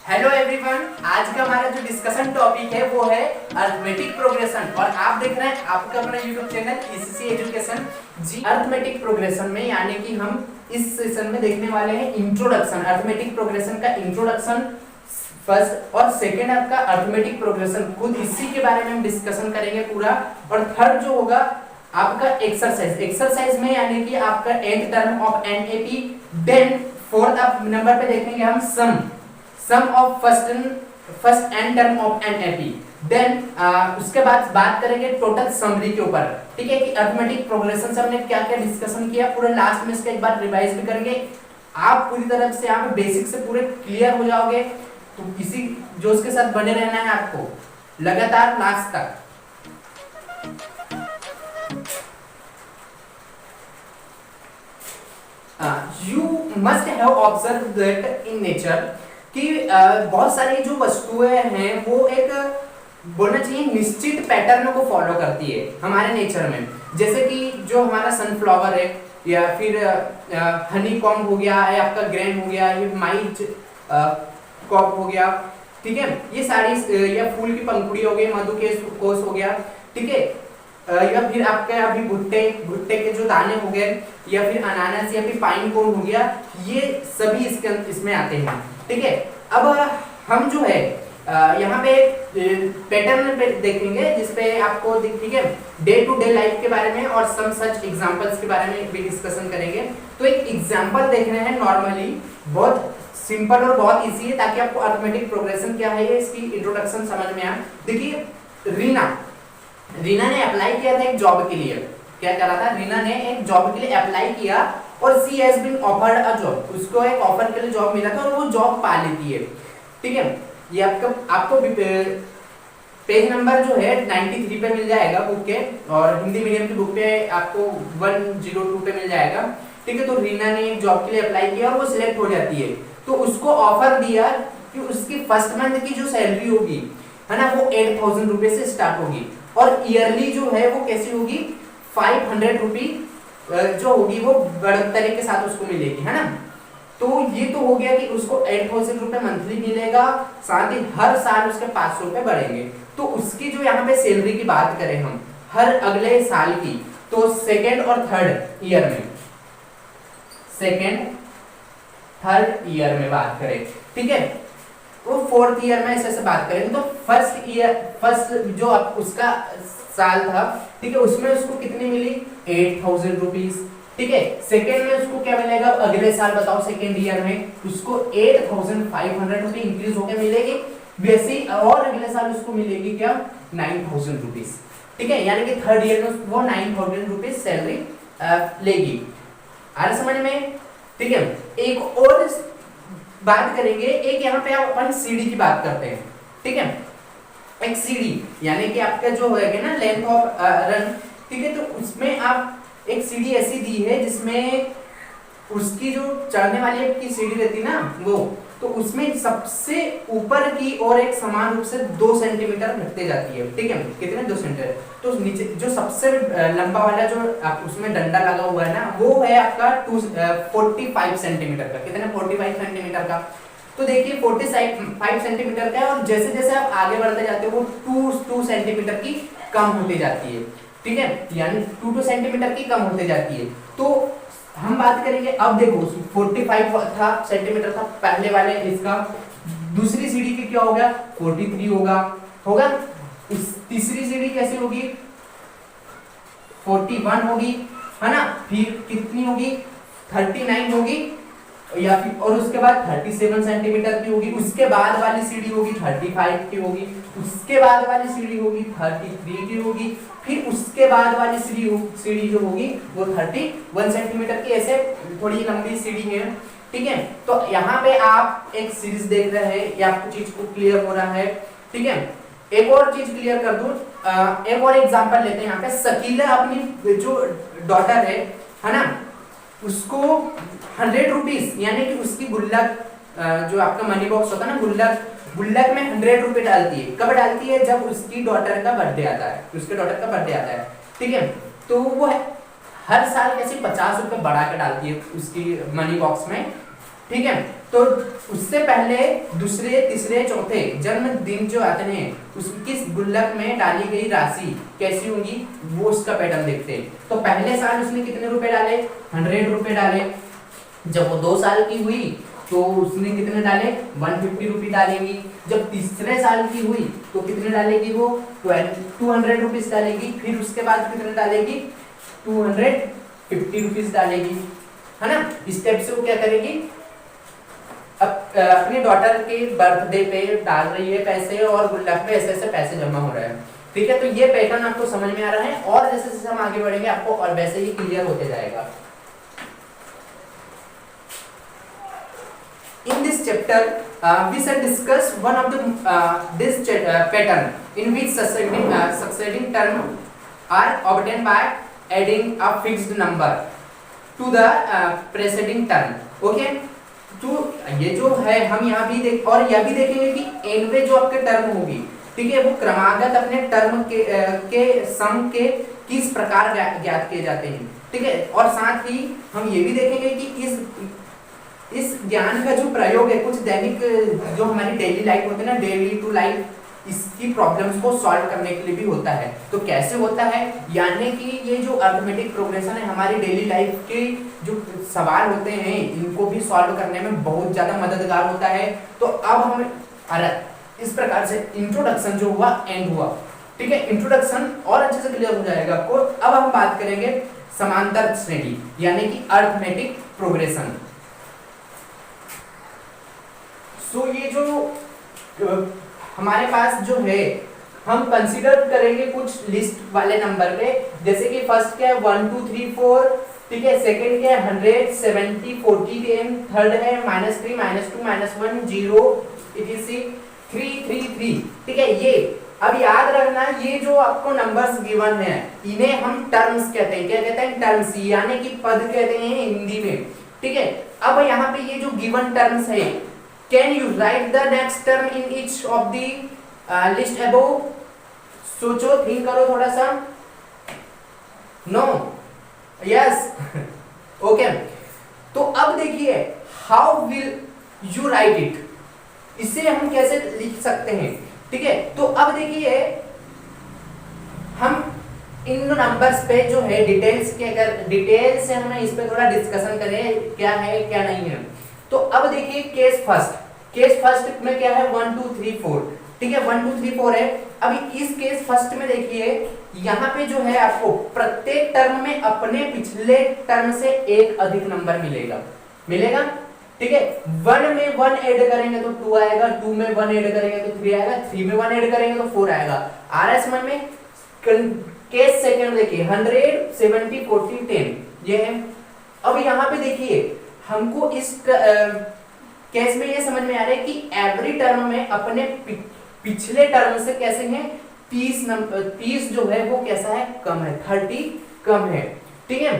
Hello everyone, आज का हमारा जो डिस्कशन टॉपिक है वो है अरिथमेटिक प्रोग्रेशन। और आप देख रहे हैं आपका अपना यूट्यूब चैनल ईसीसी एजुकेशन जी। अरिथमेटिक प्रोग्रेशन में यानी कि हम इस सेशन में देखने वाले हैं इंट्रोडक्शन, अरिथमेटिक प्रोग्रेशन का इंट्रोडक्शन फर्स्ट, और सेकेंड आपका अरिथमेटिक प्रोग्रेशन खुद इसी के बारे में हम डिस्कशन करेंगे पूरा। और थर्ड जो होगा आपका एक्सरसाइज में यानी कि आपका nth term of an AP. Then fourth number पे देखेंगे हम sum of first N term of an AP. Then उसके बाद बात करेंगे टोटल समरी के ऊपर, ठीक है, कि अरिथमेटिक प्रोग्रेशन से हमने क्या क्या डिस्कशन किया, पूरा लास्ट में इसका एक बार रिवाइज भी करेंगे। आप पूरी तरह से यहाँ पे बेसिक से पूरे क्लियर हो जाओगे, तो इसी जोश के साथ बने रहना है आपको लगातार लास्ट तक। You must have observed that in nature कि बहुत सारी जो वस्तुएं हैं वो एक बोलना चाहिए निश्चित पैटर्न को फॉलो करती है हमारे नेचर में। जैसे कि जो हमारा सनफ्लावर है, या फिर हनी कॉम्ब हो गया, या आपका ग्रेन हो गया, ये माइट कॉप हो गया, ठीक है, ये सारी, या फूल की पंखुड़ी हो गई, मधु के कोष हो गया, ठीक है, या फिर आपके अभी भुट्टे के जो दाने हो गए, या फिर अनानास या फिर पाइन कोन हो गया, ये सभी इसमें आते हैं, ठीक है। अब हम जो है यहाँ पे पैटर्न पे देखेंगे जिसपे आपको, ठीक है, डे टू डे लाइफ के बारे में और सम सच एग्जांपल्स के बारे में भी डिस्कशन करेंगे। तो एक एग्जांपल देख रहे हैं, नॉर्मली बहुत सिंपल और बहुत इजी है, ताकि आपको अरिथमेटिक प्रोग्रेशन क्या है इसकी इंट्रोडक्शन समझ में आए। देखिए, रीना ने अप्लाई किया था एक जॉब के लिए। क्या करा था? रीना ने एक जॉब के लिए अप्लाई किया और she has been offered a job. उसको एक ऑफर के लिए जॉब मिला था और वो जॉब पा लेती है, ठीक है। ये आपको पेज नंबर जो है 93 पे मिल जाएगा बुक के, और हिंदी मीडियम की बुक पे आपको 102 पे मिल जाएगा, ठीक है। तो रीना ने एक जॉब के लिए अप्लाई किया और वो सिलेक्ट हो जाती है। तो उसको ऑफर दिया कि उसकी फर्स्ट मंथ की जो सैलरी होगी, है ना, वो 8000 रुपए से स्टार्ट होगी, और ईयरली जो है वो कैसी होगी, 500 रुपी जो होगी वो बढ़ोतरी के साथ उसको मिलेगी, है ना। तो ये तो हो गया कि उसको 8000 रुपए मंथली मिलेगा, साथ ही हर साल उसके 500 रुपए बढ़ेंगे। तो उसकी जो यहाँ पे सैलरी की बात करें हम हर अगले साल की, तो सेकेंड और थर्ड ईयर में बात करें, ठीक है, वो फोर्थ ईयर में ऐसे बात करें, तो फर्स्ट जो उसका साल था, ठीक है, उसमें उसको कितनी मिली, 8000 रुपीज, ठीक है। सेकेंड में उसको क्या मिलेगा अगले साल, बताओ, सेकेंड ईयर में उसको 8500 रुपए इंक्रीज होकर मिलेगी। वैसे और अगले साल उसको मिलेगी क्या, 9000 रुपीज, ठीक है। यानी कि थर्ड ईयर में वो 9000 रुपीज सैलरी लेगी। आ रहा समझ में, ठीक है। एक और बात करेंगे, एक यहाँ पे आप अपन सीढ़ी की बात करते हैं, ठीक है। एक सीढ़ी यानी कि आपका जो होगा ना लेंथ ऑफ रन, ठीक है, तो उसमें आप एक सीढ़ी ऐसी दी है जिसमें उसकी जो चढ़ने वाली की सीढ़ी रहती है ना वो, तो उसमें सबसे ऊपर की और एक समान रूप से 2 सेंटीमीटर घटते जाती है, ठीक है। कितने, 2 सेंटीमीटर। तो नीचे जो सबसे लंबा वाला जो उसमें डंडा लगा हुआ है ना, वो है आपका 45 सेंटीमीटर का। कितने, 45 सेंटीमीटर का। तो देखिए 45 सेंटीमीटर का है, और जैसे जैसे आप आगे बढ़ते जाते हो वो 2 सेंटीमीटर की कम होती जाती है, ठीक है, यानी 2 सेंटीमीटर की कम होते जाती है। तो हम बात करेंगे, अब देखो 45 सेंटीमीटर था पहले वाले इसका, दूसरी सीढ़ी की क्या होगा, 43 होगा। इस तीसरी सीढ़ी कैसी होगी, 41 होगी, है ना। फिर कितनी होगी, 39 होगी, या फिर और उसके बाद 37 सेंटीमीटर की होगी। उसके बाद वाली सीढ़ी होगी 35 की होगी, उसके बाद वाली सीढ़ी होगी 33 की होगी, फिर उसके बाद वाली सीढ़ी जो होगी वो 31 सेंटीमीटर की। ऐसे थोड़ी लंबी सीढ़ी है, ठीक है। तो यहाँ पे आप एक सीरीज देख रहे हैं, या आपको चीज को क्लियर हो रहा है, ठीक है। एक और चीज क्लियर कर दूं, एक और एग्जांपल लेते हैं यहाँ पे। शकीला अपनी जो डॉटर है ना, उसको 100 रुपीज यानी कि उसकी गुल्लक, जो आपका मनी बॉक्स होता है ना, गुल्लक में 100 रुपए डालती है। कब डालती है, जब उसकी डॉटर का बर्थडे आता है, ठीक है। तो वो हर साल कैसे 50 रुपए बढ़ा के डालती है उसकी मनी बॉक्स में, ठीक है। तो उससे पहले दूसरे तीसरे चौथे जन्मदिन जो आते हैं उसकी गुल्लक में डाली गई राशि कैसी होगी वो उसका पैटर्न देखते हैं। तो पहले साल उसने कितने रुपए डाले, 100 रुपए डाले। जब वो 2 साल की हुई तो उसने कितने डाले, 150 रुपये डालेगी। जब तीसरे साल की हुई तो कितने डालेगी वो, 200 रुपीज डालेगी। फिर उसके बाद कितने डालेगी, 250 रुपीज डालेगी, है ना। स्टेप से वो क्या करेगी, अपने डॉटर के बर्थडे पे डाल रही है पैसे और गुल्लक पे ऐसे ऐसे पैसे जमा हो रहे हैं। ठीक है, तो ये पैटर्न आपको समझ में आ रहा है और जैसे जैसे हम आगे बढ़ेंगे आपको और वैसे ही क्लियर होते जाएगा। In this chapter, we shall discuss one of this pattern in which succeeding term are obtained by adding a fixed number to the preceding term. Okay? तो ये जो है हम यहाँ भी देख और यह भी देखेंगे कि एनवे जो आपके टर्म होगी, ठीक है, वो क्रमागत अपने टर्म के सम के किस प्रकार ज्ञात किए जाते हैं। ठीक है, और साथ ही हम ये भी देखेंगे कि इस ज्ञान का जो प्रयोग है कुछ दैनिक जो हमारी डेली लाइफ होती है ना, डेली टू लाइफ, इसकी प्रॉब्लम्स को सॉल्व करने के लिए भी होता है। तो कैसे होता है, यानी कि ये जो अरिथमेटिक प्रोग्रेशन है हमारी डेली लाइफ के जो सवाल होते हैं इनको भी सॉल्व करने में बहुत ज्यादा मददगार होता है। तो अब हम इस प्रकार से इंट्रोडक्शन जो हुआ एंड हुआ, ठीक है, इंट्रोडक्शन और अच्छे से क्लियर हो जाएगा आपको। अब हम बात करेंगे समांतर श्रेणी यानी कि अरिथमेटिक प्रोग्रेशन। सो ये जो हमारे पास जो है हम कंसीडर करेंगे कुछ लिस्ट वाले नंबर पे, जैसे कि फर्स्ट क्या है 1 2 3 4, ठीक है, सेकंड क्या है 100 70 40 10, थर्ड है -3 -2 -1 0 etc 3 3 3, ठीक है। ये अब याद रखना ये जो आपको नंबर्स गिवन है इन्हें हम टर्म्स कहते हैं। क्या कहते हैं, टर्म्स, यानी कि पद कहते हैं हिंदी में। ठीक है, अब यहाँ पे ये जो गिवन टर्म्स है, can you write the next term in each of the list above? सोचो, थिंक करो थोड़ा सा। No, yes, okay. तो अब देखिए how will you write it, इसे हम कैसे लिख सकते हैं। ठीक है, तो अब देखिए हम इन नंबर्स पे जो है डिटेल्स के अगर डिटेल से हमें इस पे थोड़ा डिस्कशन करें क्या है क्या नहीं है। तो अब देखिए केस फर्स्ट में क्या है 1 2 3 4, ठीक है, 1 2 3 4 है। अभी इस केस फर्स्ट में देखिए यहाँ पे जो है आपको प्रत्येक टर्म में अपने पिछले टर्म से एक अधिक नंबर मिलेगा, ठीक है। 1 में 1 ऐड करेंगे तो 2 आएगा, 2 में 1 ऐड करेंगे तो 3 आएगा, 3 में 1 ऐड करेंगे तो 4 आएगा। आरएस में केस सेकंड देखिए 100 70 40 10 ये है। अब यहाँ पे देखिए हमको इस केस में ये समझ में आ रहा है कि एवरी टर्म में अपने पिछले टर्म से कैसे है 30 जो है वो कैसा है, कम है, 30 कम है, ठीक है।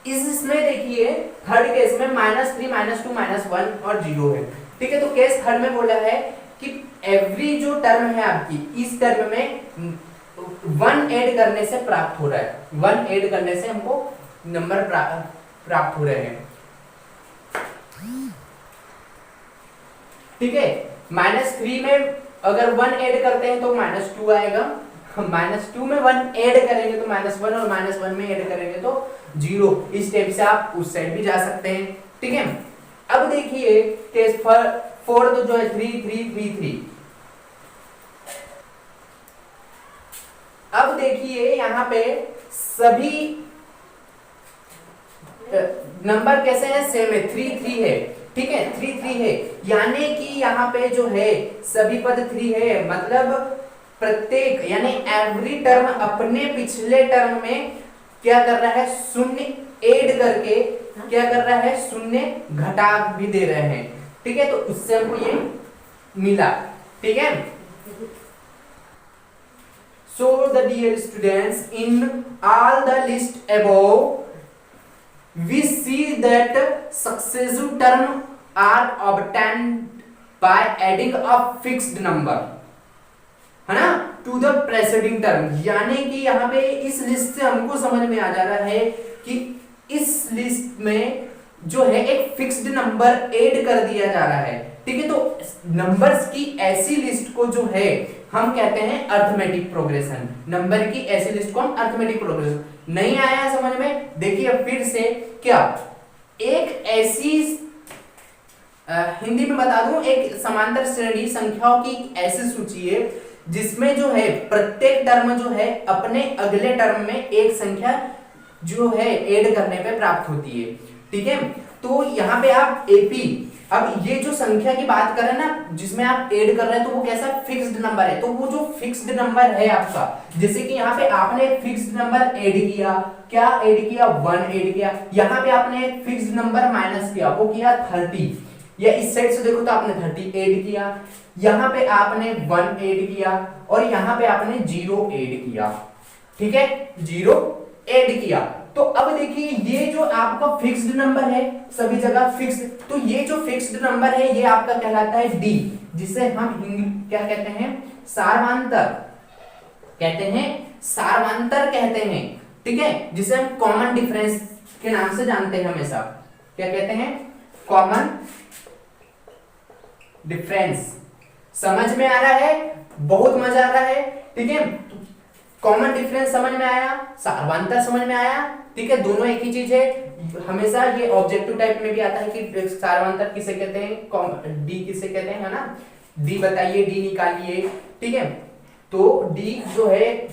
इसमें देखिए थर्ड केस में -3 -2 -1 और 0 है, ठीक है। तो केस थर्ड में बोला है कि एवरी जो टर्म है आपकी इस टर्म में 1 ऐड करने से प्राप्त हो रहा है, 1 ऐड करने से हमको नंबर प्राप्त हो रहे हैं, ठीक है। -3 में अगर 1 ऐड करते हैं तो -2 आएगा, -2 में 1 ऐड करेंगे तो -1 और -1 में ऐड करेंगे तो 0। इस स्टेप से आप उस साइड भी जा सकते हैं, ठीक है। अब देखिए केस 4 तो जो है 3 3 3 3। अब देखिए यहाँ पे सभी नंबर कैसे हैं, सेम है, 3 3 है, ठीक है, 3 3 है, यानी कि यहाँ पे जो है सभी पद 3 है, मतलब प्रत्येक यानी एवरी टर्म अपने पिछले टर्म में क्या कर रहा है, शून्य ऐड करके क्या कर रहा है, शून्य घटा भी दे रहे हैं, ठीक है। तो उससे हमको ये मिला, ठीक है। So the dear students, in all the list above, we see that successive term are obtained by adding a fixed number, है ना, to the preceding term। यानी कि यहाँ पे इस लिस्ट से हमको समझ में आ जा रहा है कि इस लिस्ट में जो है एक फिक्स्ड नंबर ऐड कर दिया जा रहा है, ठीक है। तो नंबर्स की ऐसी लिस्ट को जो है हम कहते हैं अर्थमेटिक प्रोग्रेशन। नंबर की ऐसी लिस्ट को हम अर्थमेटिक प्रोग्रेशन। नहीं आया समझ में? देखिए अब फिर से क्या, एक ऐसी हिंदी में बता दूं, एक समांतर श्रेणी संख्याओं की ऐसी सूची है जिसमें जो है प्रत्येक टर्म जो है अपने अगले टर्म में एक संख्या जो है ऐड करने पे प्राप्त होती है, ठीक है। तो यहाँ पे आप एपी, अब ये जो संख्या की बात करें ना जिसमें आप ऐड कर रहे हैं, तो वो कैसा फिक्स्ड नंबर है। तो वो जो फिक्स्ड नंबर है आपका, जैसे कि यहाँ पे आपने एक फिक्स्ड नंबर ऐड किया, क्या ऐड किया, 1 ऐड किया। यहाँ पे आपने एक फिक्स्ड नंबर माइनस किया, वो किया 30, या इस साइड से देखो तो आपने 30 ऐड किया, यहाँ पे आपने 1 ऐड किया, और यहाँ पे आपने 0 ऐड किया, ठीक है, 0 ऐड किया। तो अब देखिए ये जो आपका फिक्स्ड नंबर है, सभी जगह फिक्स्ड, तो ये जो फिक्स्ड नंबर है ये आपका कहलाता है डी, जिसे हम क्या कहते हैं, सार्वंतर कहते हैं, सार्वंतर कहते हैं, ठीक है, जिसे हम कॉमन डिफरेंस के नाम से जानते हैं हमेशा। क्या कहते हैं? Common difference. समझ में आ रहा है? बहुत मजा आ रहा है, ठीक है। कॉमन डिफरेंस समझ में आया, सार्वंतर समझ में आया, ठीक है, दोनों एक ही चीज है। हमेशा ये ऑब्जेक्टिव टाइप में भी आता है कि सार्वंतर किसे कहते हैं, डी किसे कहते हैं, है ना। डी बताइए, डी निकालिए, ठीक है। तो डी जो है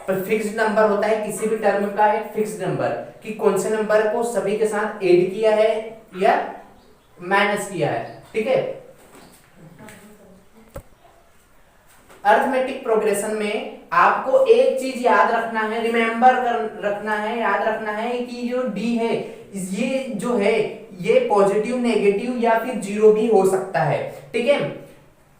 फिक्स्ड नंबर होता है, किसी भी टर्म का एक फिक्स्ड नंबर, कि कौन से नंबर को सभी के साथ ऐड किया है या माइनस किया है, ठीक है। अर्थमेटिक प्रोग्रेशन में आपको एक चीज याद रखना है, रिमेंबर रखना है, याद रखना है कि जो डी है ये जो है ये पॉजिटिव, नेगेटिव या फिर जीरो भी हो सकता है, ठीक है।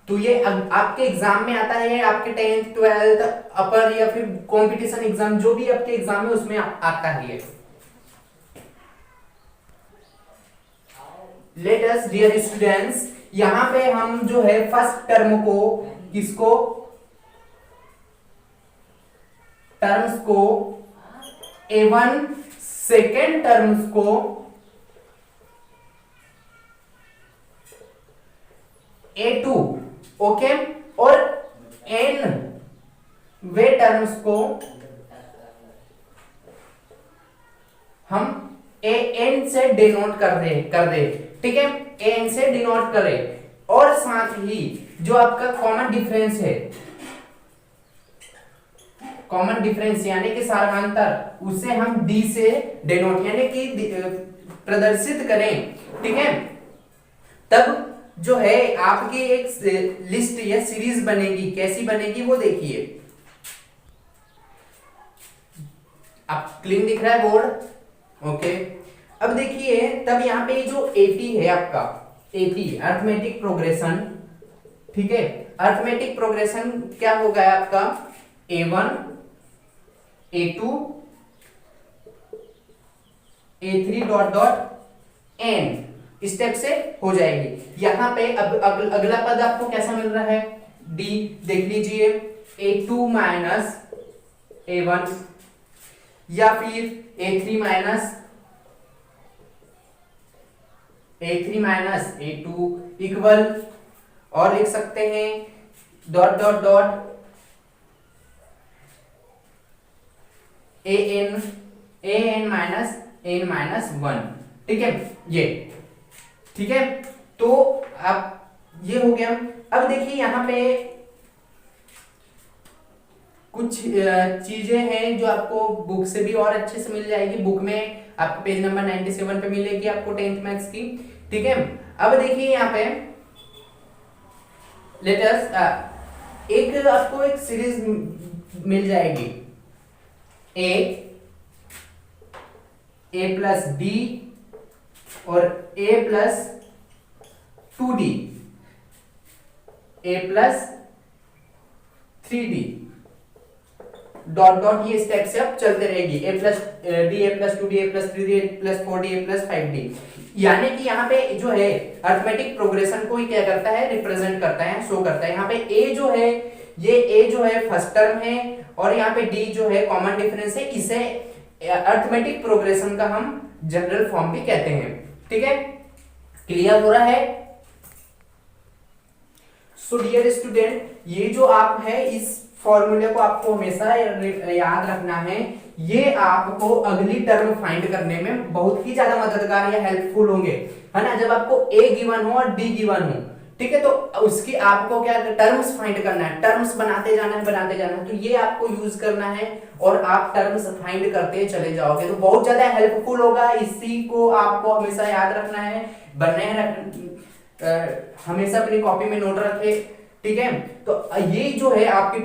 तो ये आपके एग्जाम में आता है, आपके 10th 12th अपर या फिर कंपटीशन एग्जाम जो भी आपके एग्जाम में उसमें आता है। लेट अस डियर स्टूडेंट्स, यहां पे हम जो है फर्स्ट टर्म को, किसको, टर्म्स को A1, सेकेंड टर्म्स को A2, ओके, और n वे टर्म्स को हम an से डिनोट कर दे, ठीक है, an से डिनोट करें। और साथ ही जो आपका कॉमन डिफरेंस है, कॉमन डिफरेंस यानी कि सार्वंतर, उसे हम d से डिनोट यानी कि प्रदर्शित करें, ठीक है। तब जो है आपकी एक लिस्ट या सीरीज बनेगी, कैसी बनेगी वो देखिए। आप क्लीन दिख रहा है बोर्ड? ओके। अब देखिए तब यहाँ पे जो एपी है आपका, एपी अर्थमेटिक प्रोग्रेशन, ठीक है। अर्थमेटिक प्रोग्रेशन क्या हो गया आपका, A1, A2, A3 dot dot n step से हो जाएगी। यहां पे अब अगला पद आपको कैसा मिल रहा है, d, देख लीजिए, A2 माइनस A1 या फिर A3 माइनस A2 इक्वल, और लिख सकते हैं dot dot dot an minus n minus 1, ठीक है, ये ठीक है। तो अब ये हो गया। अब देखिए यहाँ पे कुछ चीजें हैं जो आपको बुक से भी और अच्छे से मिल जाएगी। बुक में आपको पेज नंबर 97 पे मिलेगी आपको 10th मैथ्स की, ठीक है। अब देखिए यहाँ पे लेटस एक आपको एक सीरीज मिल जाएगी, a प्लस डी और a plus 2d, a plus 3d dot dot, ये स्टेप से अब चलते रहेगी, a plus D, a plus 2d, a plus 3d, a plus 4d, a plus 5d। यानी कि यहाँ पे जो है अर्थमेटिक प्रोग्रेशन को ही क्या करता है, रिप्रेजेंट करता है, शो करता है। यहाँ पे a जो है, ये a जो है फर्स्ट टर्म है, और यहाँ पे d जो है कॉमन डिफरेंस है, इसे अर्थमेटिक प्रोग्रेशन का हम जनरल फॉर्म भी कहते हैं। ठीक है, क्लियर हो रहा है? सो डियर स्टूडेंट, ये जो आप है इस फॉर्मूले को आपको हमेशा याद रखना है। ये आपको अगली टर्म फाइंड करने में बहुत ही ज्यादा मददगार या हेल्पफुल होंगे, है ना। जब आपको ए गिवन हो और डी गिवन हो, ठीक है, तो उसकी आपको क्या टर्म्स फाइंड करना है, टर्म्स बनाते जाना है, बनाते जाना है, तो ये आपको यूज करना है और आप टर्म्स फाइंड करते चले जाओगे तो बहुत ज्यादा हेल्पफुल होगा। इसी को आपको हमेशा याद रखना है, हमेशा अपनी कॉपी में नोट रखे। ठीक है, तो ये जो है आपकी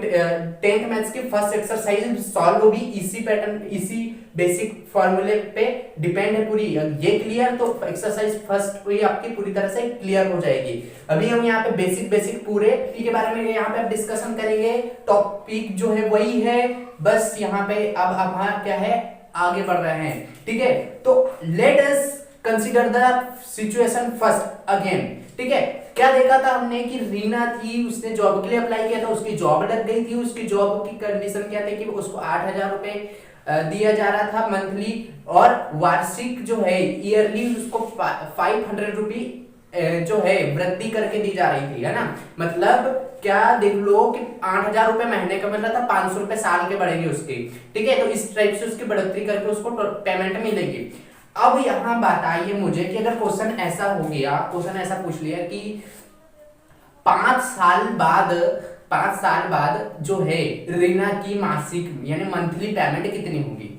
10th मैथ्स की फर्स्ट एक्सरसाइज सॉल्व होगी इसी पैटर्न, इसी बेसिक फॉर्मूले पे डिपेंड है पूरी। ये क्लियर, तो एक्सरसाइज फर्स्ट हुई आपकी पूरी तरह से क्लियर हो जाएगी। अभी हम यहाँ पे बेसिक पूरे के बारे में यहाँ पे डिस्कशन करेंगे। टॉपिक जो है वही है, बस यहाँ पे अब क्या है, आगे बढ़ रहे हैं। ठीक है, तो let us consider the situation first again. ठीक है, क्या देखा था हमने कि रीना थी, उसने जॉब के लिए अप्लाई किया था, उसकी जॉब लग गई थी। उसकी जॉब की कंडीशन क्या थी कि उसको 8,000 रुपए दिया जा रहा था मंथली, और वार्षिक जो है ईयरली उसको 500 रुपी जो है वृद्धि करके दी जा रही थी, है ना। मतलब क्या देख लो कि 8,000 रुपए महीने का मिल रहा था, 500 रुपए साल के बढ़ेंगे उसके। ठीक है, तो इस टाइप से उसकी बढ़ोतरी करके उसको पेमेंट मिलेगी। अब यहां बताइए मुझे कि अगर क्वेश्चन ऐसा हो गया, क्वेश्चन ऐसा पूछ लिया कि 5 साल बाद जो है रीना की मासिक यानी मंथली पेमेंट कितनी होगी,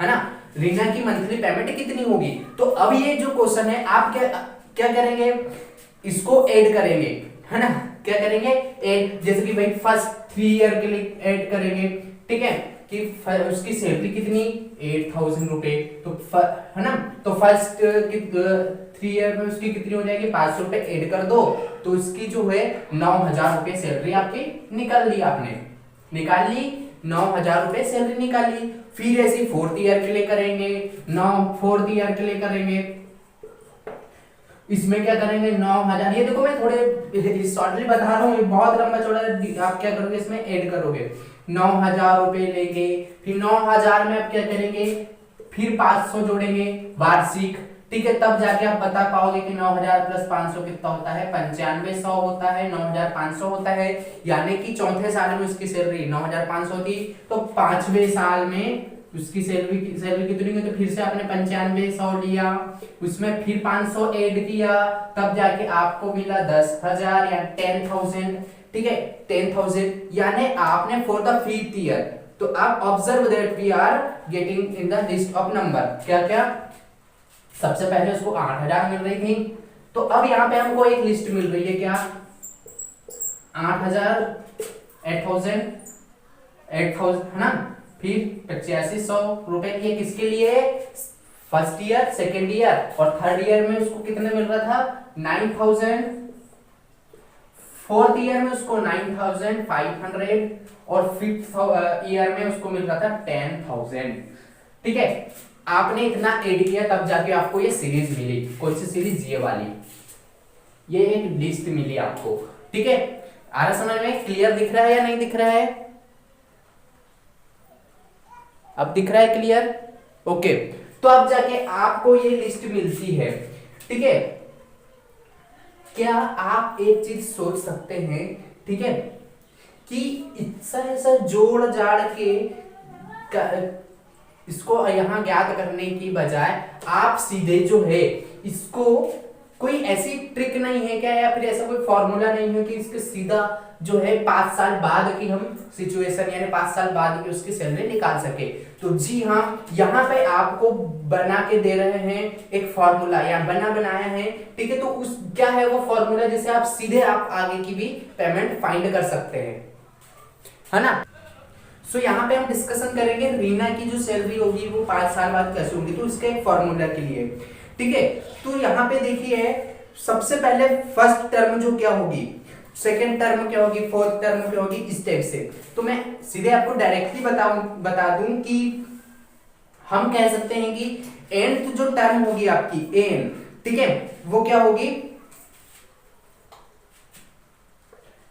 है ना। रीना की मंथली पेमेंट कितनी होगी, तो अब ये जो क्वेश्चन है आप क्या करेंगे, इसको ऐड करेंगे, है ना। क्या करेंगे, ऐड, जैसे कि भाई फर्स्ट 3 ईयर के लिए ऐड करेंगे। ठीक है, कि उसकी सैलरी कितनी 8,000 रुपए, तो है ना, तो फर्स्ट 3 ईयर में उसकी कितनी हो जाएगी, 500 रुपए ऐड कर दो, तो उसकी जो है 9,000 रुपए सैलरी आपकी निकाल ली, आपने निकाल ली 9,000 रुपए सैलरी निकाली। फिर ऐसे 4th ईयर के लिए करेंगे, 4th ईयर के लिए करेंगे, इसमें क्या करेंगे 9,000, ये देखो मैं थोड़े शॉर्टली बता रहा हूँ, बहुत लंबा चौड़ा, आप क्या करोगे इसमें ऐड करोगे, 9,000 रुपए लेंगे। फिर 9,000 में आप क्या करेंगे, फिर 500 जोड़ेंगे वार्षिक। ठीक है, तब जाके आप बता पाओगे कि 9,000 प्लस 500 कितना होता है, 9500 होता है, 9,500 होता है। यानी कि चौथे साल में उसकी सैलरी 9,500 थी, तो 5वें साल में उसकी सैलरी कितनी हुई, तो फिर से आपने 9500 लिया, उसमें फिर 500 ऐड किया, तब जाके आपको मिला 10,000 या 10,000। ठीक है, 10,000 यानी आपने फॉर द 5th ईयर, तो आप observe that we are getting in the list of number क्या क्या। सबसे पहले उसको 8,000 मिल रही थी, तो अब यहाँ पे हमको एक लिस्ट मिल रही है, क्या 8,000 8,000 है ना। फिर 8500 रुपए लिए किसके लिए, फर्स्ट ईयर, सेकेंड ईयर, और 3rd ईयर में उसको कितने मिल रहा था 9,000, 4th ईयर में उसको 9,500, और 5th ईयर में उसको मिल रहा था 10,000। ठीक है, आपने इतना ऐड किया, तब जाके आपको ये सीरीज मिली, कौन सी सीरीज, ये वाली, ये एक लिस्ट मिली आपको। ठीक है, आ रहा समझ में, क्लियर दिख रहा है या नहीं दिख रहा है, अब दिख रहा है क्लियर, ओके। तो अब जाके आपको ये लिस्ट मिलती है। ठीक है, क्या आप एक चीज सोच सकते हैं, ठीक है, कि ऐसा जोड़ जाड़ के इसको यहां ज्ञात करने की बजाय आप सीधे जो है इसको, कोई ऐसी ट्रिक नहीं है क्या, या फिर ऐसा कोई फॉर्मूला नहीं है कि इसके सीधा जो है 5 साल बाद की हम सिचुएशन यानी 5 साल बाद की उसकी सैलरी निकाल सके। तो जी हाँ, यहाँ पे आपको बना के दे रहे हैं एक फॉर्मूला, या बनाया है। ठीक है, तो उस क्या है वो फॉर्मूला, जिसे आप सीधे आप आगे की भी पेमेंट फाइंड कर सकते हैं, है ना। सो यहाँ पे हम डिस्कशन करेंगे रीना की जो सैलरी होगी वो 5 साल बाद कैसे होगी, तो इसके एक फॉर्मूला के लिए। ठीक है, तो यहाँ पे देखिए सबसे पहले फर्स्ट टर्म जो क्या होगी, सेकेंड टर्म क्या होगी, 4th टर्म क्या होगी, इस टाइप से। तो मैं सीधे आपको डायरेक्टली बता दूं कि हम कह सकते हैं कि nth जो टर्म होगी आपकी an, ठीक है, वो क्या होगी,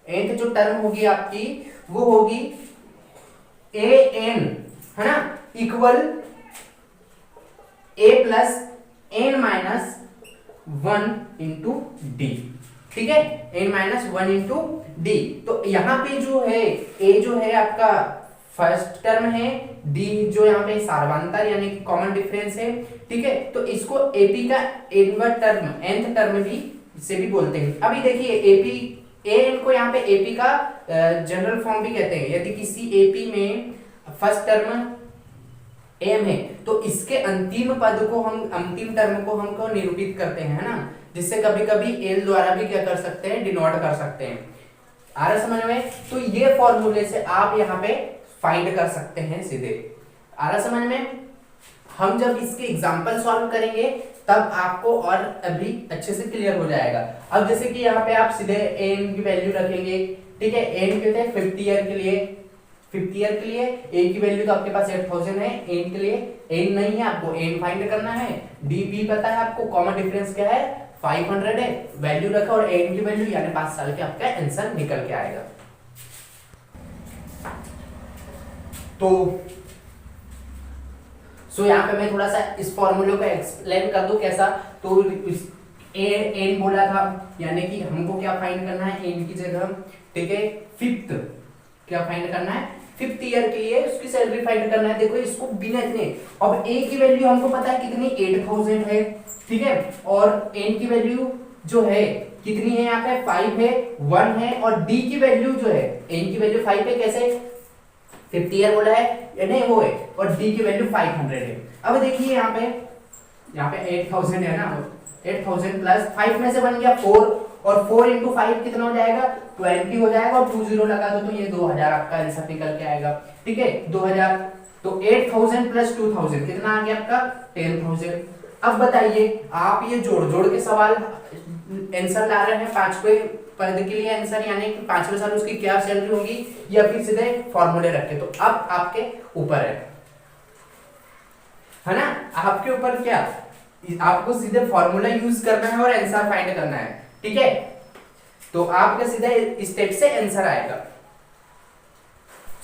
nth जो टर्म होगी आपकी वो होगी an, है ना, equal a plus n minus 1 into d. ठीक है, एन माइनस 1 इंटू डी। तो यहाँ पे जो है ए जो है आपका फर्स्ट टर्म है, डी जो यहाँ पे सार्वंतर यानी कि कॉमन डिफरेंस है। ठीक है, तो इसको एपी का इनवर्ट टर्म, nth टर्म भी से भी बोलते हैं। अभी देखिए एपी एन को यहाँ पे एपी का जनरल फॉर्म भी कहते हैं। यदि किसी एपी में फर्स्ट टर्म एम है तो इसके अंतिम पद को हम, अंतिम टर्म को हमको निरूपित करते हैं, है ना, जिससे कभी कभी एल द्वारा भी क्या कर सकते हैं, डिनोट कर सकते हैं। आ रहा समझ में? तो ये फॉर्मूले से आप यहाँ पे फाइंड कर सकते हैं सीधे। आ रहा समझ में? हम जब इसके एग्जाम्पल सॉल्व करेंगे तब आपको और अभी अच्छे से क्लियर हो जाएगा। अब जैसे कि यहाँ पे आप सीधे एन की वैल्यू रखेंगे। ठीक है, एन कहते हैं 50 ईयर के लिए, 50 ईयर के लिए ए की वैल्यू तो आपके पास 8000 है। एन के लिए एन नहीं है, आपको एन फाइंड करना है। डी बी पता है आपको, कॉमन डिफरेंस क्या है 500 है, वैल्यू रखा और एन की वैल्यू यानी 5 साल के आपका आंसर निकल के आएगा। तो यहाँ पे मैं थोड़ा सा इस फॉर्मूले को एक्सप्लेन कर दूं कैसा। तो एन बोला था यानी कि हमको क्या फाइंड करना है, एन की जगह। ठीक है, फिफ्थ क्या फाइंड करना है, 50 ईयर के लिए उसकी सैलरी फाइंड करना है। देखो इसको बिना इतने, अब ए की वैल्यू हमको पता है कितनी 8000 है। ठीक है, और एन की वैल्यू जो है कितनी है, यहाँ पे 5 है, 1 है, और डी की वैल्यू जो है, एन की वैल्यू 5 है, कैसे 50 ईयर बोला है, नहीं वो है, और डी की वैल्यू 500 है। अब देखिए यहाँ पे 8000 है ना, 8000 प्लस 5 में से बन गया 4, और 4 इंटू 5 कितना हो जाएगा 20 हो जाएगा, और 20 लगा दो तो ये 2000 आपका आंसर निकल के आएगा। ठीक है, 2000। तो 8000 प्लस 2000 कितना आ गया आपका 10000। अब बताइए आप ये जोड़ जोड़ के सवाल आंसर ला रहे हैं 5वें पद के लिए आंसर, यानी कि 5वें साल उसकी क्या सैलरी होगी, या फिर सीधे फॉर्मूले रख के। तो अब आपके ऊपर है ना, आपके ऊपर क्या, आपको सीधे फॉर्मूला यूज करना है और आंसर फाइंड करना है। ठीक है, तो आपके सीधे स्टेप से आंसर आएगा।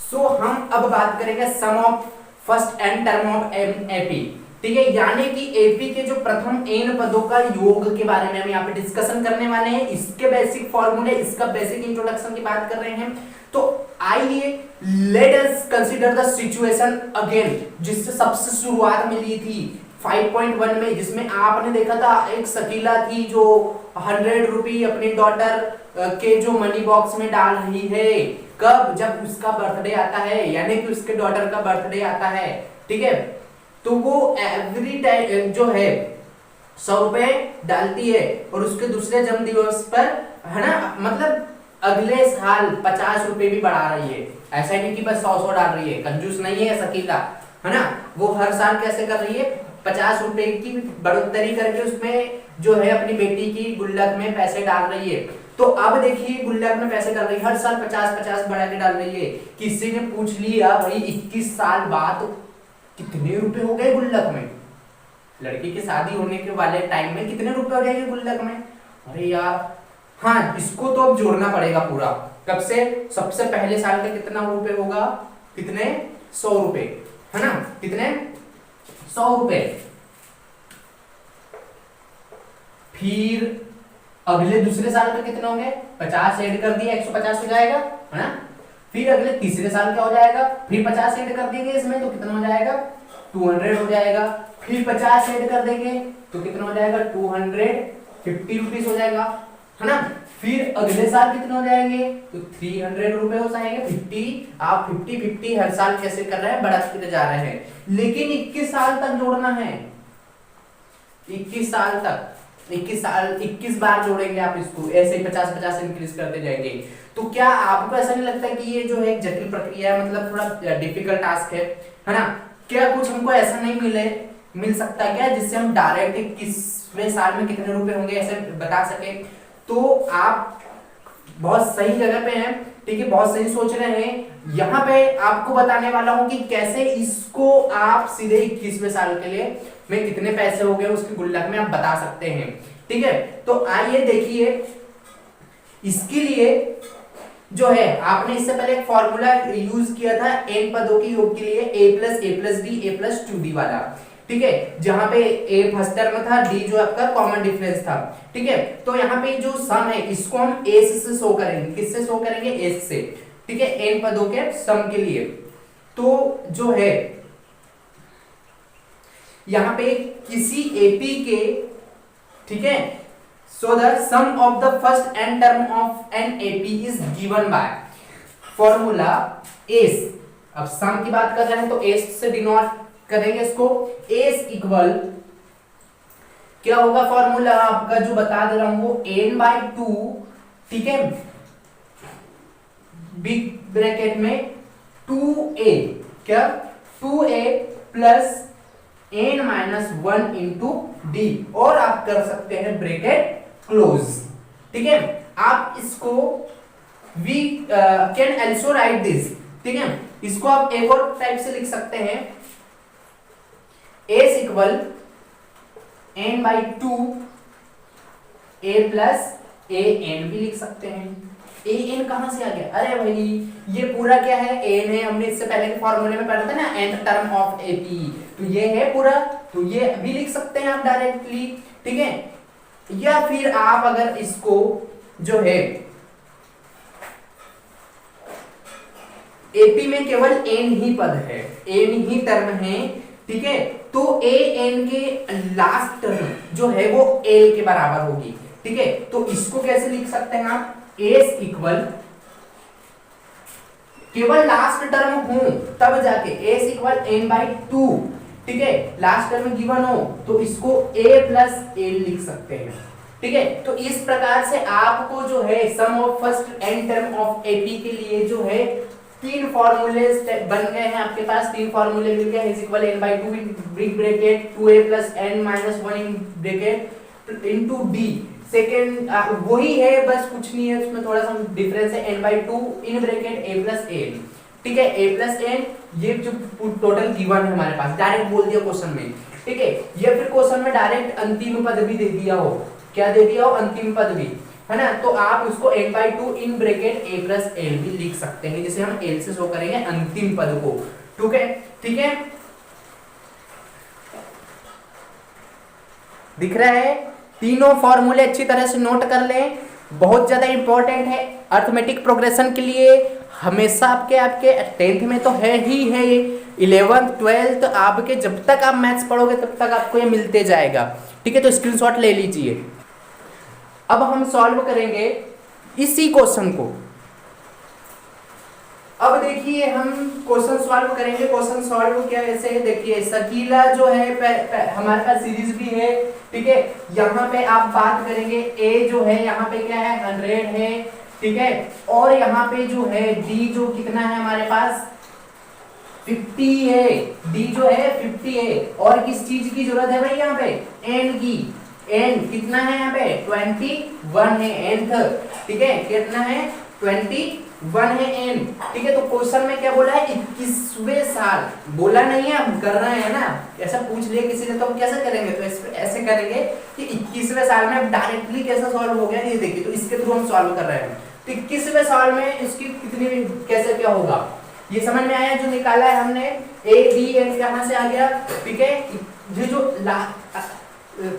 सो हम अब बात करेंगे sum of first N term of AP. ठीक है, यानी कि एपी के जो प्रथम एन पदों का योग के बारे में हम यहाँ पे डिस्कशन करने वाले हैं। इसके बेसिक फॉर्मूले, इसका बेसिक इंट्रोडक्शन की बात कर रहे हैं। तो आइए let us consider the situation again, जिससे सबसे शुरुआत मिली थी 5.1 में, जिसमें आपने देखा था एक शकीला थी जो 100 रुपये अपनी डॉटर के जो मनी बॉक्स में डाल रही है। कब, जब उसका बर्थडे आता है, यानी कि उसके डॉटर का बर्थडे आता है। ठीक है, तो वो एवरी टाइम जो है 100 रुपए डालती है, और उसके दूसरे जन्मदिवस पर, है ना, मतलब अगले साल 50 रुपए भी बढ़ा रही है। ऐसा नहीं कि बस 100 डाल रही है, कंजूस नहीं है शकीला, है ना, वो हर साल कैसे कर रही है 50 रुपए की बढ़ोतरी करके उसमें जो है अपनी बेटी की गुल्लक में पैसे डाल रही है। तो अब देखिए गुल्लक में पैसे डाल रही है, हर साल 50-50 बढ़ा के डाल रही है। किसी ने पूछ लिया भाई 21 साल बाद कितने रुपए हो गए गुल्लक में, लड़की की शादी होने के वाले टाइम में कितने रुपए हो जाएंगे गुल्लक में। अरे यार हाँ, इसको तो अब जोड़ना पड़ेगा पूरा। कब से, सबसे पहले साल का कितना रुपए होगा, कितने 100 रुपए, है ना, कितने 100 रुपए। फिर अगले दूसरे साल का कितने होंगे 50 ऐड कर दिया 150 हो जाएगा, है ना। फिर अगले तीसरे साल क्या हो जाएगा, फिर 50 ऐड कर देंगे इसमें तो कितना हो जाएगा 200 हो जाएगा। फिर 50 ऐड कर देंगे तो कितना हो जाएगा 250 रुपीज हो जाएगा, है ना। फिर अगले साल कितने हो जाएंगे तो 300 रुपए हो जाएंगे। 50 आप 50 हर साल कैसे कर रहे हैं, बढ़ाते जा रहे हैं। लेकिन 21 साल तक जोड़ना है, 21 साल तक, 21 बार जोड़ेंगे आप इसको, ऐसे ही 50-50 इंक्रीज करते जाएंगे। तो क्या आपको ऐसा नहीं लगता कि ये जो है एक जटिल प्रक्रिया है, मतलब थोड़ा डिफिकल्ट टास्क है ना। क्या कुछ हमको ऐसा नहीं मिल सकता क्या जिससे हम डायरेक्ट 21वें साल में कितने रुपए होंगे ऐसे बता सके। तो आप बहुत सही जगह पे हैं, ठीक है, बहुत सही सोच रहे हैं। यहाँ पे आपको बताने वाला हूं कि कैसे इसको आप सीधे 21वें साल के लिए में कितने पैसे हो गए उसके गुल्लक में आप बता सकते हैं। ठीक है, तो आइए देखिए इसके लिए जो है आपने इससे पहले एक फॉर्मूला यूज किया था एन पदों के योग के लिए, a+a+b a+2d वाला। ठीक है, जहां पे ए फर्स्ट टर्म था, डी जो आपका कॉमन डिफरेंस था। ठीक है, तो यहाँ पे जो सम है इसको हम एस से शो करेंगे। किससे शो करेंगे? एस से। ठीक है, एन पदों के सम के लिए। तो जो है यहाँ पे किसी एपी के, ठीक है, so the sum of the first N term of an AP is given by formula S. अब सम की बात कर रहे हैं तो एस से डिनोट करेंगे इसको। एस इक्वल क्या होगा? फॉर्मूला आपका जो बता दे रहा हूं वो एन बाई टू, ठीक है, बिग ब्रैकेट में 2a, क्या 2a plus n minus 1 into D, और आप कर सकते हैं ब्रैकेट क्लोज। ठीक है, आप इसको we can also write this. ठीक है, इसको आप एक और टाइप से लिख सकते हैं, S equal n by two a plus a n भी लिख सकते हैं। a n कहां से आ गया? अरे भाई ये पूरा क्या है? n है, हमने इससे पहले के फॉर्मूले में पढ़ा था ना, nth टर्म ऑफ ap, तो ये है पूरा, तो ये भी लिख सकते हैं आप डायरेक्टली। ठीक है, या फिर आप अगर इसको जो है एपी में केवल n ही पद है, n ही टर्म है, ठीक है, तो a n के लास्ट टर्म जो है वो l के बराबर होगी। ठीक है, तो इसको कैसे लिख सकते हैं आप? s इक्वल केवल लास्ट टर्म हो तब जाके s equal n by two, ठीक है, लास्ट टर्म गिवन हो तो इसको a प्लस l लिख सकते हैं। ठीक है, तो इस प्रकार से आपको जो है sum of first N term of AP के लिए जो है तीन फॉर्मूले बन गए हैं आपके पास, तीन फॉर्मूले मिल गए। Is equal n by two big bracket 2a plus n minus 1 in bracket into D. Second वही है, बस कुछ नहीं है उसमें, थोड़ा सा डिफरेंस है, n by two in bracket a plus n। ठीक है, a प्लस n ये जो टोटल गिवन है हमारे पास, डायरेक्ट बोल दिया क्वेश्चन में। ठीक है, ये फिर क्वेश्चन में डायरेक्ट अंतिम पद भी दे दिया हो, क्या दे दिया हो? अंतिम पद भी, है ना, तो आप उसको n by two in bracket a plus l भी लिख सकते हैं, जिसे हम l से शो करेंगे अंतिम पद को। ठीक है, ठीक है, दिख रहा है? तीनों फॉर्मूले अच्छी तरह से नोट कर लें, बहुत ज्यादा इंपॉर्टेंट है अर्थमेटिक प्रोग्रेशन के लिए। हमेशा आपके 10th में तो है ही है, 11th 12th आपके जब तक आप मैथ्स पढ़ोगे तब तक आपको ये मिलते जाएगा। ठीक है, तो स्क्रीनशॉट ले लीजिए। अब हम सॉल्व करेंगे इसी क्वेश्चन को। अब देखिए हम क्वेश्चन सॉल्व करेंगे। क्वेश्चन सॉल्व क्या ऐसे है, देखिए शकीला जो है हमारे पास सीरीज भी है। ठीक है, यहाँ पे आप बात करेंगे a जो है यहाँ पे क्या है 100 है, ठीक है, और यहाँ पे जो है d जो कितना है हमारे पास 50 है, d जो है 50 है, और किस चीज की जरूरत है भाई यहाँ पे? n की। n कितना है यहाँ पे? 21 है nth। ठीक है, कितना है? 21 है n। ठीक है, तो क्वेश्चन में क्या बोला है? 21वें साल बोला नहीं है, हम कर रहे हैं ना, ऐसा पूछ लिया किसी ने तो हम कैसे करेंगे? तो ऐसे करेंगे कि 21वें साल में डायरेक्टली कैसे सॉल्व हो गया ये देखिए, तो इसके थ्रू हम सॉल्व कर रहे हैं। तो 21वें साल में इसकी कितनी कैसे क्या होगा ये समझ में आया? जो निकाला है हमने a b n कहां से आ गया? ठीक है, ये जो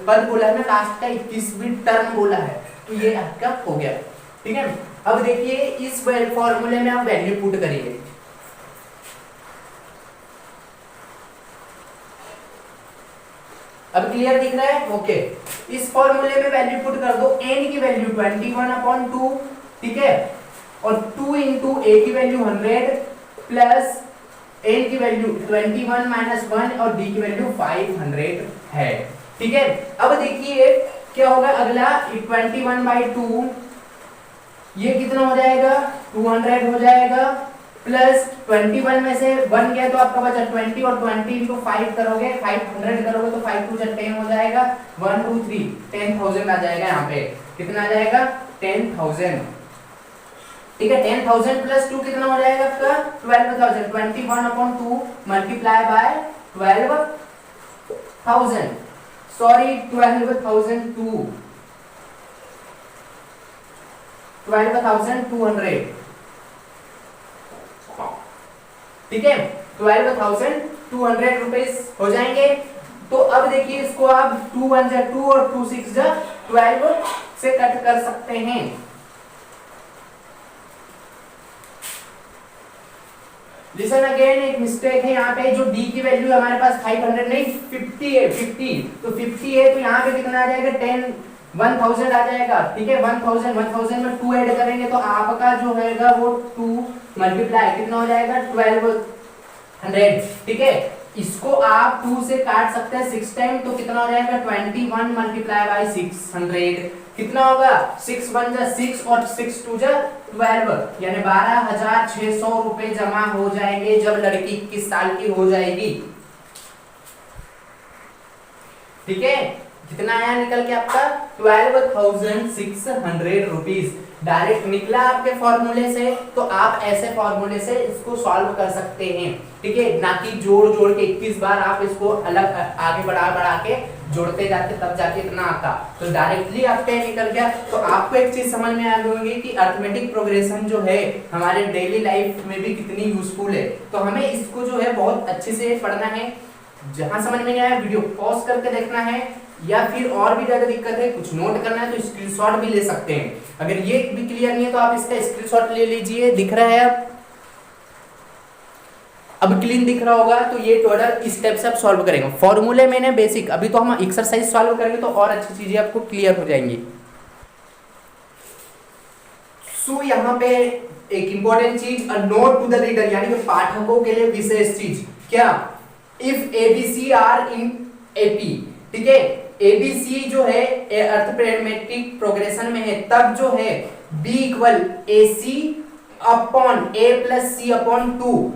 पद बोला है ना लास्ट का 21वीं टर्म बोला है, तो ये आपका हो गया। ठीक है, अब देखिए इस फॉर्मूले में आप वैल्यू पुट करिए। अब क्लियर दिख रहा है? ओके, इस फॉर्मूले में वैल्यू पुट कर दो। n की वैल्यू 21/2, ठीक है, और 2 इंटू a की वैल्यू 100 प्लस n की वैल्यू 21 माइनस 1 और d की वैल्यू 500 है। ठीक है, अब देखिए क्या होगा अगला, 21/2 ये कितना हो जाएगा? 200 हो जाएगा, प्लस 21 में से 1 गया तो आपका बचा 20, और 20 इंटू 5 करोगे, 500 करोगे तो 5 2 10 हो जाएगा, 1 2 3 10,000 आ जाएगा। यहाँ पे कितना आ जाएगा? 10,000। ठीक है, 10,000 प्लस 2 कितना हो जाएगा आपका? 12,000। 21/2 मल्टीप्लाई बाय 12,000, सॉरी 12,002, 12,200। ठीक है, 12,200 रुपीज हो जाएंगे। तो अब देखिए इसको आप 2 1 जा 2 और 2 6 जा 12 से कट कर सकते हैं। लिसन अगेन, एक मिस्टेक है यहाँ पे, जो डी की वैल्यू हमारे पास 500 नहीं 50 है, 50 तो 50 है, तो यहाँ पे कितना आ जाएगा 1000 आ जाएगा, ठीक है। 1000 में 2 ऐड करेंगे तो आपका जो है वो 2 मल्टीप्लाई कितना हो जाएगा 1200, ठीक है। इसको आप 2 से काट सकते हैं 6 टाइम, तो कितना हो जाएगा 21 मल्टीप्लाई बाई 600 कितना होगा 6 1 जा 6 और 6 2 जा 12, यानी 12,600 रुपए जमा हो जाएंगे जब लड़की 21 साल की हो जाएगी, ठीक है। कितना आया निकल के आपका 12,600 रुपीज डायरेक्ट निकला आपके फॉर्मूले से। तो आप ऐसे फॉर्मूले से इसको सॉल्व कर सकते हैं, ठीक है, ना कि जोड़ जोड़ के 21 बार आप इसको अलग आगे बढ़ा के जोड़ते जाते तब जाके इतना आता, तो डायरेक्टली आपका निकल गया। तो आपको एक चीज समझ में आ गई होगी कि अरिथमेटिक प्रोग्रेशन जो है हमारे डेली लाइफ में भी कितनी यूजफुल है। तो हमें इसको जो है बहुत अच्छे से पढ़ना है, जहां समझ में नहीं आया वीडियो पॉज करके देखना है, या फिर और भी ज्यादा दिक्कत है कुछ नोट करना है तो स्क्रीनशॉट भी ले सकते हैं। अगर ये भी क्लियर नहीं है तो आप इसका स्क्रीनशॉट ले लीजिए, दिख रहा है अब क्लीन दिख रहा होगा। तो ये टोटल स्टेप से आप सॉल्व करेंगे। फॉर्मूले मैंने बेसिक, अभी तो हम एक्सरसाइज सॉल्व करेंगे तो और अच्छी चीजें आपको क्लियर हो जाएंगी। सो यहाँ पे एक इंपॉर्टेंट चीज, a note to the reader, यानी कि पाठकों के लिए विशेष चीज क्या, if ABC are in AP, ठीक है, एबीसी जो है अरिथमेटिक प्रोग्रेशन में है, तब जो है b equal a c upon a plus c upon 2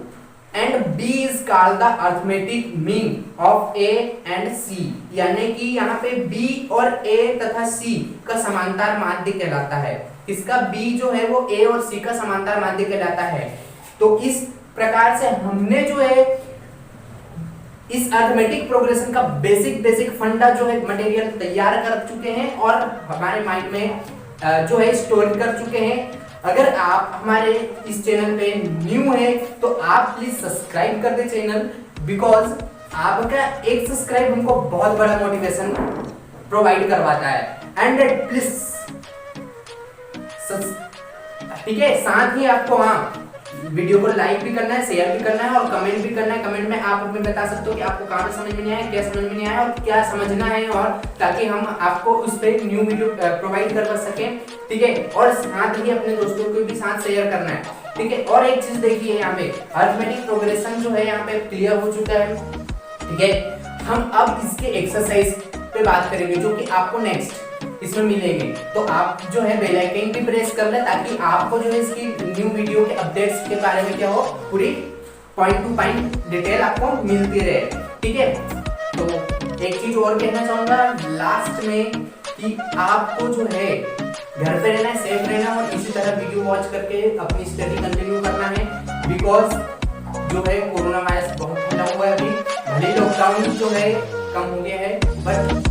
and b is called the arithmetic mean of a and c, यानी कि यहाँ पे बी और ए तथा सी का समांतर माध्य कहलाता है। इसका बी जो है वो ए और सी का समांतर माध्य कहलाता है। तो इस प्रकार से हमने जो है इस अरिथमेटिक प्रोग्रेशन का बेसिक फंडा जो है मटेरियल तैयार कर चुके हैं और हमारे माइंड में जो है स्टोर कर चुके हैं। अगर आप हमारे इस चैनल पे न्यू है तो आप प्लीज सब्सक्राइब कर दे चैनल, बिकॉज आपका एक सब्सक्राइब हमको बहुत बड़ा मोटिवेशन प्रोवाइड करवाता है। एंड प्लीज, ठीक है, साथ ही आपको हाँ वीडियो को लाइक भी करना है, शेयर भी करना है और कमेंट भी करना है। कमेंट में आप हमें बता सकते हो कि आपको कहाँ पे समझ में नहीं आया, क्या समझ में नहीं आया और क्या समझना है, और ताकि हम आपको उस पर न्यू वीडियो प्रोवाइड कर सकें, ठीक है। और साथ ही अपने दोस्तों को भी साथ शेयर करना है, ठीक है। और एक चीज देखिए, यहाँ पे अरिथमेटिक प्रोग्रेशन जो है यहाँ पे क्लियर हो चुका है, ठीक है। हम अब इसके एक्सरसाइज पे बात करेंगे जो कि आपको नेक्स्ट इसमें मिलेंगे। तो आप जो है बेल आइकन भी प्रेस कर ले, ताकि आपको जो है इसकी न्यू वीडियो के अपडेट्स के बारे में क्या हो, पूरी पॉइंट टू पॉइंट डिटेल आपको मिलती रहे, ठीक है। तो एक चीज और कहना चाहूंगा लास्ट में कि आपको जो है घर पे रहना है, सेफ रहना है और इसी तरह वीडियो वॉच करके अपनी स्टडी कंटिन्यू करना है, बिकॉज जो है कोरोना वायरस बहुत फैला हुआ है अभी। भले लॉकडाउन जो है कम हो गया है, बट